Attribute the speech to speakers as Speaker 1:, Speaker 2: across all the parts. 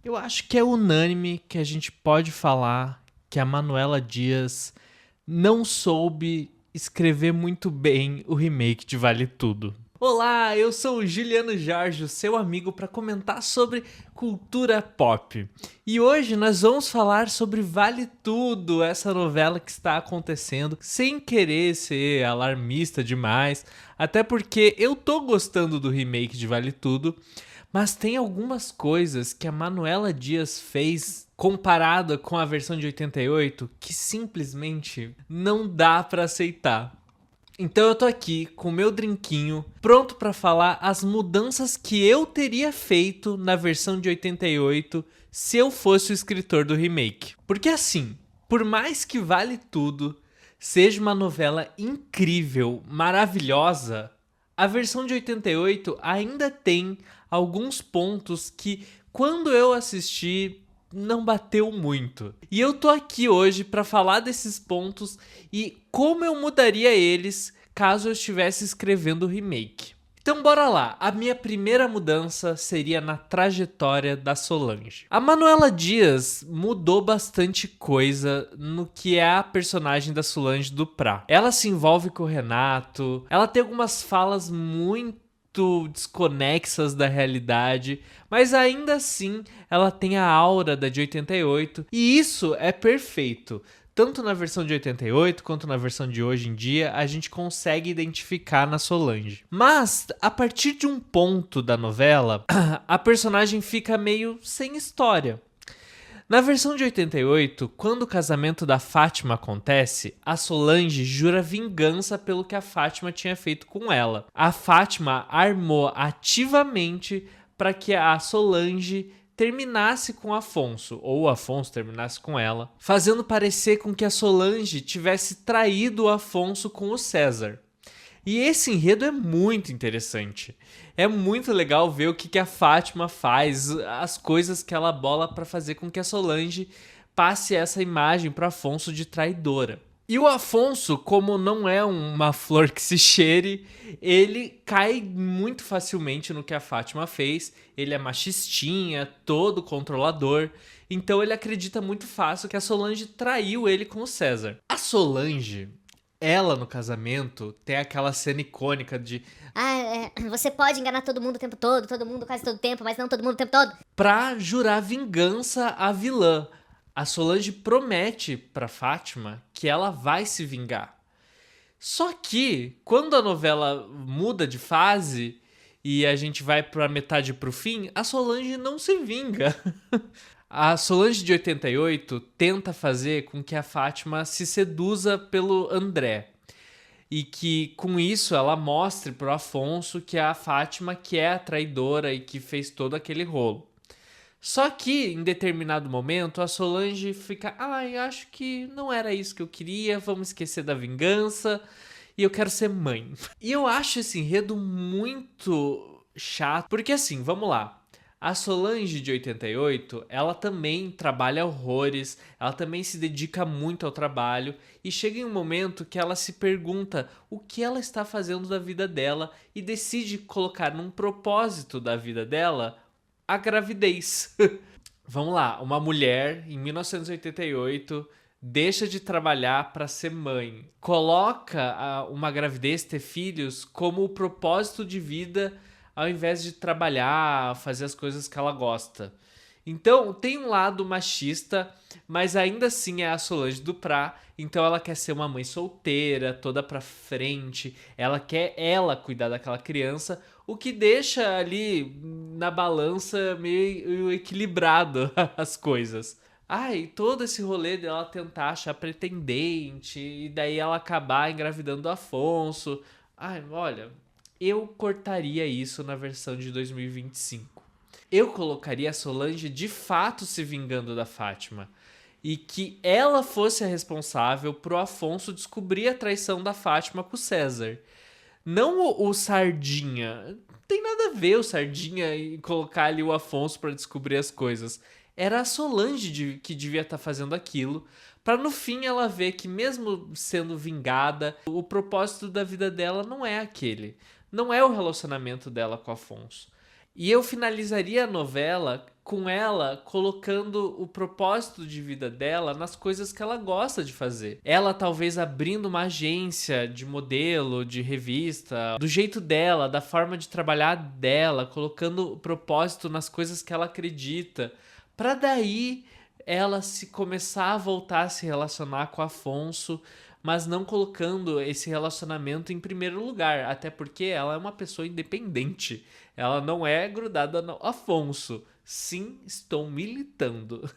Speaker 1: Eu acho que é unânime que a gente pode falar que a Manuela Dias não soube escrever muito bem o remake de Vale Tudo. Olá, eu sou o Juliano Jorge, seu amigo, para comentar sobre cultura pop. E hoje nós vamos falar sobre Vale Tudo, essa novela que está acontecendo, sem querer ser alarmista demais, até porque eu tô gostando do remake de Vale Tudo, mas tem algumas coisas que a Manuela Dias fez comparada com a versão de 88 que simplesmente não dá pra aceitar. Então eu tô aqui com o meu drinquinho, pronto pra falar as mudanças que eu teria feito na versão de 88 se eu fosse o escritor do remake. Porque assim, por mais que Vale Tudo seja uma novela incrível, maravilhosa, a versão de 88 ainda tem alguns pontos que, quando eu assisti, não bateu muito. E eu tô aqui hoje pra falar desses pontos e como eu mudaria eles caso eu estivesse escrevendo o remake. Então bora lá, a minha primeira mudança seria na trajetória da Solange. A Manuela Dias mudou bastante coisa no que é a personagem da Solange Duprá. Ela se envolve com o Renato, ela tem algumas falas muito desconexas da realidade, mas ainda assim ela tem a aura da de 88 e isso é perfeito. Tanto na versão de 88 quanto na versão de hoje em dia, a gente consegue identificar na Solange. Mas, a partir de um ponto da novela, a personagem fica meio sem história. Na versão de 88, quando o casamento da Fátima acontece, a Solange jura vingança pelo que a Fátima tinha feito com ela. A Fátima armou ativamente para que a Solange terminasse com Afonso, ou o Afonso terminasse com ela, fazendo parecer com que a Solange tivesse traído o Afonso com o César. E esse enredo é muito interessante. É muito legal ver o que a Fátima faz, as coisas que ela bola para fazer com que a Solange passe essa imagem para Afonso de traidora. E o Afonso, como não é uma flor que se cheire, ele cai muito facilmente no que a Fátima fez. Ele é machistinha, todo controlador. Então ele acredita muito fácil que a Solange traiu ele com o César. A Solange, ela no casamento, tem aquela cena icônica de
Speaker 2: Você pode enganar todo mundo o tempo todo mundo quase todo tempo, mas não todo mundo o tempo todo.
Speaker 1: pra jurar vingança à vilã. A Solange promete pra Fátima que ela vai se vingar. Só que, quando a novela muda de fase e a gente vai pra metade pro fim, a Solange não se vinga. A Solange de 88 tenta fazer com que a Fátima se seduza pelo André. E que com isso ela mostre pro Afonso que é a Fátima que é a traidora e que fez todo aquele rolo. Só que, em determinado momento, a Solange fica: ai, acho que não era isso que eu queria, vamos esquecer da vingança e eu quero ser mãe. E eu acho esse enredo muito chato, porque assim, vamos lá. A Solange de 88, ela também trabalha horrores, ela também se dedica muito ao trabalho e chega em um momento que ela se pergunta o que ela está fazendo da vida dela e decide colocar num propósito da vida dela a gravidez. Vamos lá, uma mulher em 1988 deixa de trabalhar para ser mãe, coloca uma gravidez, ter filhos, como o propósito de vida ao invés de trabalhar, fazer as coisas que ela gosta. Então, tem um lado machista, mas ainda assim é a Solange Duprá, então ela quer ser uma mãe solteira, toda pra frente, ela quer ela cuidar daquela criança, o que deixa ali na balança meio equilibrado as coisas. Ai, todo esse rolê dela tentar achar pretendente e daí ela acabar engravidando do Afonso. Ai, olha, eu cortaria isso na versão de 2025. Eu colocaria a Solange de fato se vingando da Fátima e que ela fosse a responsável pro Afonso descobrir a traição da Fátima com o César. Não o Sardinha. Não tem nada a ver o Sardinha e colocar ali o Afonso pra descobrir as coisas. Era a Solange que devia estar fazendo aquilo, pra no fim ela ver que mesmo sendo vingada, o propósito da vida dela não é aquele. Não é o relacionamento dela com o Afonso. E eu finalizaria a novela com ela colocando o propósito de vida dela nas coisas que ela gosta de fazer. Ela talvez abrindo uma agência de modelo, de revista, do jeito dela, da forma de trabalhar dela, colocando o propósito nas coisas que ela acredita, para daí ela se começar a voltar a se relacionar com Afonso, mas não colocando esse relacionamento em primeiro lugar, até porque ela é uma pessoa independente. Ela não é grudada no Afonso. Sim, estou militando.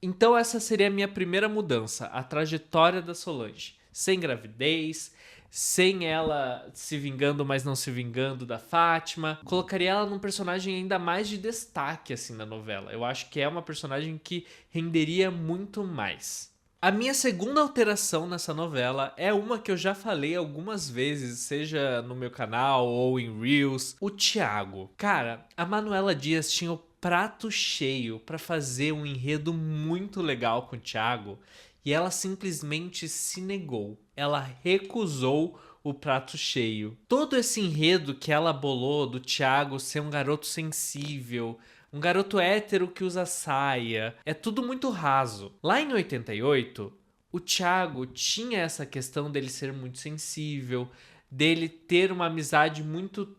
Speaker 1: Então essa seria a minha primeira mudança, a trajetória da Solange. Sem gravidez, sem ela se vingando, mas não se vingando da Fátima. Colocaria ela num personagem ainda mais de destaque assim na novela. Eu acho que é uma personagem que renderia muito mais. A minha segunda alteração nessa novela é uma que eu já falei algumas vezes, seja no meu canal ou em Reels, o Thiago. Cara, a Manuela Dias tinha o prato cheio pra fazer um enredo muito legal com o Thiago e ela simplesmente se negou. Ela recusou o prato cheio. Todo esse enredo que ela bolou do Thiago ser um garoto sensível, um garoto hétero que usa saia. É tudo muito raso. Lá em 88, o Thiago tinha essa questão dele ser muito sensível, dele ter uma amizade muito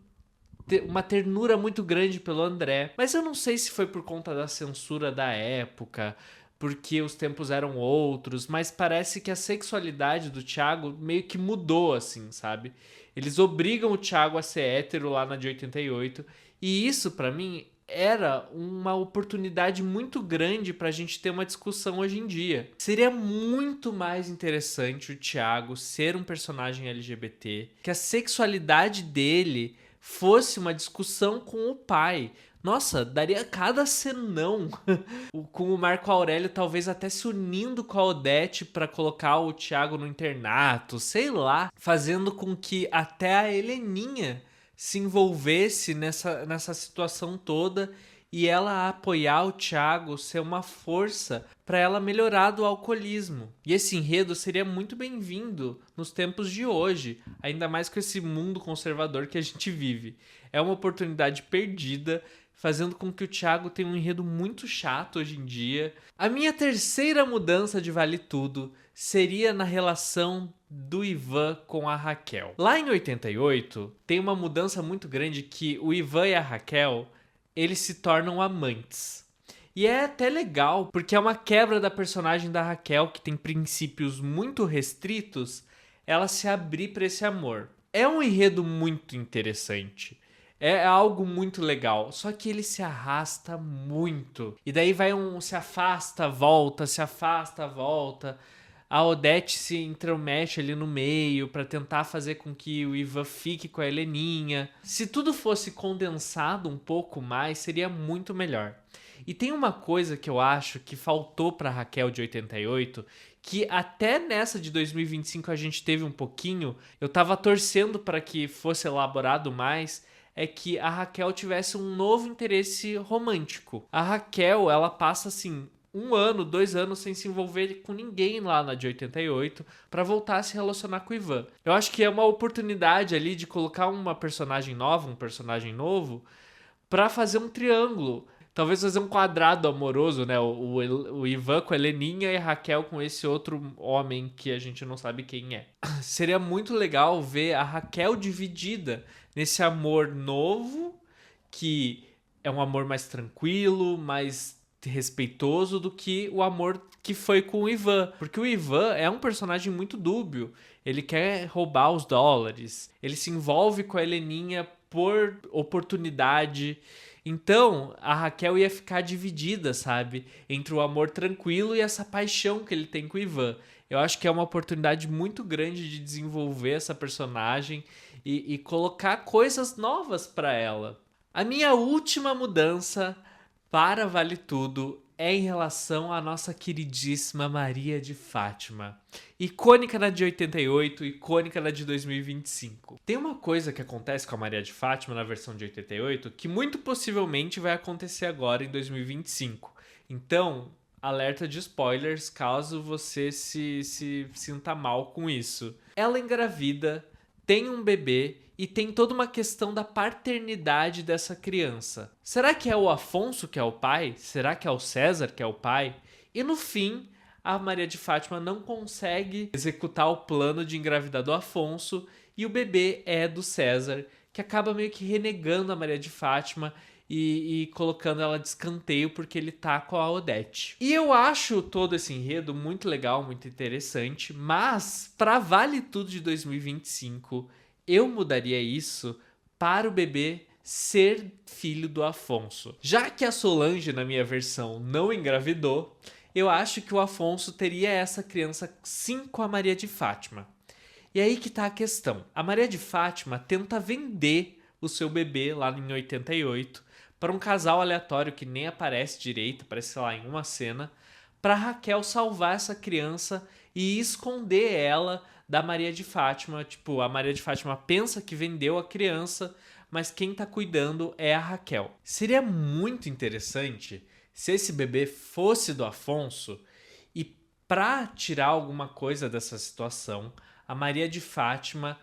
Speaker 1: uma ternura muito grande pelo André. Mas eu não sei se foi por conta da censura da época, porque os tempos eram outros, mas parece que a sexualidade do Thiago meio que mudou, assim, sabe? Eles obrigam o Thiago a ser hétero lá na de 88, e isso, pra mim, era uma oportunidade muito grande pra gente ter uma discussão hoje em dia. Seria muito mais interessante o Thiago ser um personagem LGBT, que a sexualidade dele fosse uma discussão com o pai. Nossa, daria cada cenão com o Marco Aurélio talvez até se unindo com a Odete pra colocar o Thiago no internato, sei lá, fazendo com que até a Heleninha se envolvesse nessa situação toda e ela apoiar o Thiago ser uma força para ela melhorar do alcoolismo. E esse enredo seria muito bem-vindo nos tempos de hoje, ainda mais com esse mundo conservador que a gente vive. É uma oportunidade perdida, fazendo com que o Thiago tenha um enredo muito chato hoje em dia. A minha terceira mudança de Vale Tudo seria na relação do Ivan com a Raquel. Lá em 88, tem uma mudança muito grande que o Ivan e a Raquel, eles se tornam amantes. E é até legal, porque é uma quebra da personagem da Raquel, que tem princípios muito restritos, ela se abrir para esse amor. É um enredo muito interessante. É algo muito legal, só que ele se arrasta muito. E daí vai se afasta, volta, se afasta, volta. A Odete se intromete ali no meio pra tentar fazer com que o Ivan fique com a Heleninha. Se tudo fosse condensado um pouco mais, seria muito melhor. E tem uma coisa que eu acho que faltou pra Raquel de 88, que até nessa de 2025 a gente teve um pouquinho, eu tava torcendo para que fosse elaborado mais, é que a Raquel tivesse um novo interesse romântico. A Raquel, ela passa assim 1 ano, 2 anos sem se envolver com ninguém lá na de 88 pra voltar a se relacionar com o Ivan. Eu acho que é uma oportunidade ali de colocar uma personagem nova, um personagem novo, pra fazer um triângulo. Talvez fazer um quadrado amoroso, né? O Ivan com a Heleninha e a Raquel com esse outro homem que a gente não sabe quem é. Seria muito legal ver a Raquel dividida nesse amor novo, que é um amor mais tranquilo, mais respeitoso do que o amor que foi com o Ivan. Porque o Ivan é um personagem muito dúbio. Ele quer roubar os dólares. Ele se envolve com a Heleninha por oportunidade. Então, a Raquel ia ficar dividida, sabe? Entre o amor tranquilo e essa paixão que ele tem com o Ivan. Eu acho que é uma oportunidade muito grande de desenvolver essa personagem e colocar coisas novas pra ela. A minha última mudança para Vale Tudo é em relação à nossa queridíssima Maria de Fátima. Icônica na de 88, icônica na de 2025. Tem uma coisa que acontece com a Maria de Fátima na versão de 88 que muito possivelmente vai acontecer agora em 2025. Então, alerta de spoilers caso você se sinta mal com isso. Ela engravida, tem um bebê e tem toda uma questão da paternidade dessa criança. Será que é o Afonso que é o pai? Será que é o César que é o pai? E no fim, a Maria de Fátima não consegue executar o plano de engravidar do Afonso e o bebê é do César, que acaba meio que renegando a Maria de Fátima e colocando ela de escanteio porque ele tá com a Odete. E eu acho todo esse enredo muito legal, muito interessante, mas para Vale Tudo de 2025, eu mudaria isso para o bebê ser filho do Afonso. Já que a Solange, na minha versão, não engravidou, eu acho que o Afonso teria essa criança sim com a Maria de Fátima. E aí que tá a questão. A Maria de Fátima tenta vender o seu bebê lá em 88 para um casal aleatório que nem aparece direito, aparece, sei lá, em uma cena, para Raquel salvar essa criança e esconder ela da Maria de Fátima. Tipo, a Maria de Fátima pensa que vendeu a criança, mas quem tá cuidando é a Raquel. Seria muito interessante se esse bebê fosse do Afonso e para tirar alguma coisa dessa situação, a Maria de Fátima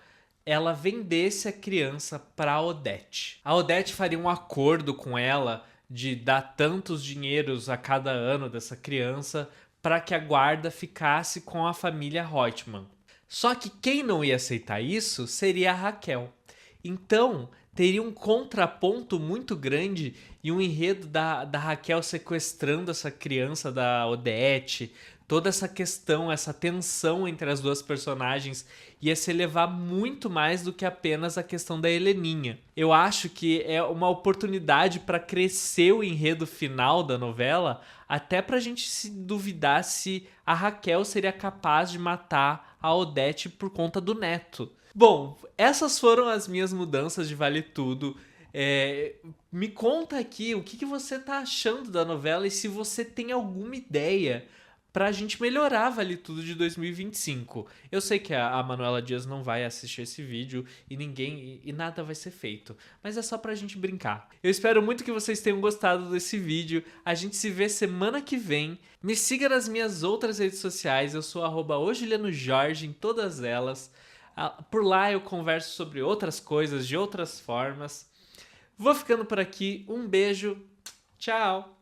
Speaker 1: ela vendesse a criança para a Odete. A Odete faria um acordo com ela de dar tantos dinheiros a cada ano dessa criança para que a guarda ficasse com a família Reutemann. Só que quem não ia aceitar isso seria a Raquel. Então, teria um contraponto muito grande e um enredo da Raquel sequestrando essa criança da Odete. Toda essa questão, essa tensão entre as duas personagens ia se elevar muito mais do que apenas a questão da Heleninha. Eu acho que é uma oportunidade para crescer o enredo final da novela, até pra gente se duvidar se a Raquel seria capaz de matar a Odete por conta do neto. Bom, essas foram as minhas mudanças de Vale Tudo. Me conta aqui o que você tá achando da novela e se você tem alguma ideia pra gente melhorar Vale Tudo de 2025. Eu sei que a Manuela Dias não vai assistir esse vídeo e nada vai ser feito, mas é só pra gente brincar. Eu espero muito que vocês tenham gostado desse vídeo. A gente se vê semana que vem. Me siga nas minhas outras redes sociais. Eu sou @ojulianojorge em todas elas. Por lá eu converso sobre outras coisas de outras formas. Vou ficando por aqui. Um beijo. Tchau.